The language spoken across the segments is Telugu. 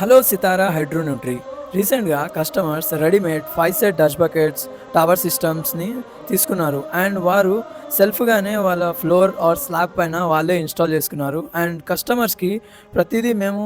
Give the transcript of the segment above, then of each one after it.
Hello Sitara Hydronutri. రీసెంట్గా customers readymade 5 set Dutch buckets tower సిస్టమ్స్ని తీసుకున్నారు అండ్ వారు సెల్ఫ్గానే వాళ్ళ ఫ్లోర్ ఆర్ స్లాబ్ పైన వాళ్ళే ఇన్స్టాల్ చేసుకున్నారు. అండ్ కస్టమర్స్కి ప్రతిదీ మేము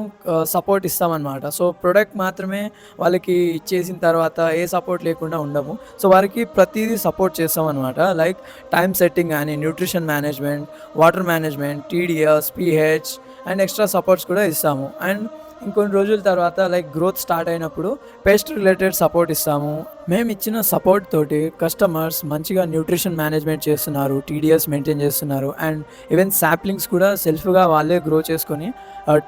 సపోర్ట్ ఇస్తామన్నమాట. సో ప్రొడక్ట్ మాత్రమే వాళ్ళకి ఇచ్చేసిన తర్వాత ఏ సపోర్ట్ లేకుండా ఉండము. సో వారికి ప్రతిదీ సపోర్ట్ చేస్తామన్నమాట. లైక్ టైం సెట్టింగ్ కానీ, nutrition management, water management, TDS, pH and extra supports కూడా ఇస్తాము. అండ్ ఇంకొన్ని రోజుల తర్వాత లైక్ గ్రోత్ స్టార్ట్ అయినప్పుడు పెస్ట్ రిలేటెడ్ సపోర్ట్ ఇస్తాము. మేము ఇచ్చిన సపోర్ట్ తోటి కస్టమర్స్ మంచిగా న్యూట్రిషన్ మేనేజ్మెంట్ చేస్తున్నారు, టీడీఎస్ మెయింటైన్ చేస్తున్నారు అండ్ ఈవెన్ సాప్లింగ్స్ కూడా సెల్ఫ్గా వాళ్ళే గ్రో చేసుకొని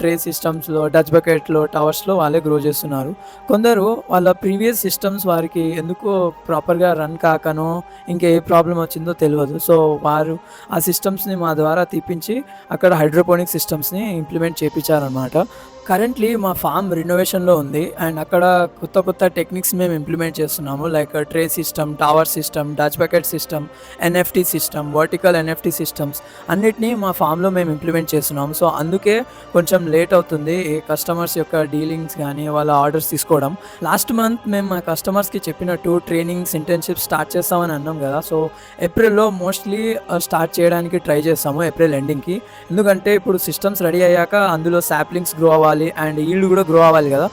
ట్రే సిస్టమ్స్లో, డచ్ బకెట్లో, టవర్స్లో వాళ్ళే గ్రో చేస్తున్నారు. కొందరు వాళ్ళ ప్రీవియస్ సిస్టమ్స్ వారికి ఎందుకో ప్రాపర్గా రన్ కాకనో ఇంకా ఏ ప్రాబ్లం వచ్చిందో తెలియదు. సో వారు ఆ సిస్టమ్స్ని మా ద్వారా తీపించి అక్కడ హైడ్రోపోనిక్ సిస్టమ్స్ని ఇంప్లిమెంట్ చేయించారనమాట. కరెంట్లీ మా ఫామ్ రినోవేషన్లో ఉంది అండ్ అక్కడ కొత్త కొత్త టెక్నిక్స్ మేము ఇంప్లిమెంట్ చేస్తున్నాము. Like tray system, tower system, Dutch bucket system, NFT system, vertical NFT systems అన్నిటినీ మా ఫామ్లో మేము ఇంప్లిమెంట్ చేస్తున్నాము. సో అందుకే కొంచెం లేట్ అవుతుంది ఈ కస్టమర్స్ యొక్క డీలింగ్స్ కానీ వాళ్ళ ఆర్డర్స్ తీసుకోవడం. లాస్ట్ మంత్ మేము మా కస్టమర్స్కి చెప్పినట్టు ట్రైనింగ్స్, ఇంటర్న్షిప్ స్టార్ట్ చేస్తామని అన్నాం కదా. సో ఏప్రిల్లో మోస్ట్లీ స్టార్ట్ చేయడానికి ట్రై చేస్తాము, ఏప్రిల్ ఎండింగ్కి. ఎందుకంటే ఇప్పుడు సిస్టమ్స్ రెడీ అయ్యాక అందులో సాప్లింగ్స్ గ్రో అవ్వాలి అండ్ ఈల్డ్ కూడా గ్రో అవ్వాలి కదా.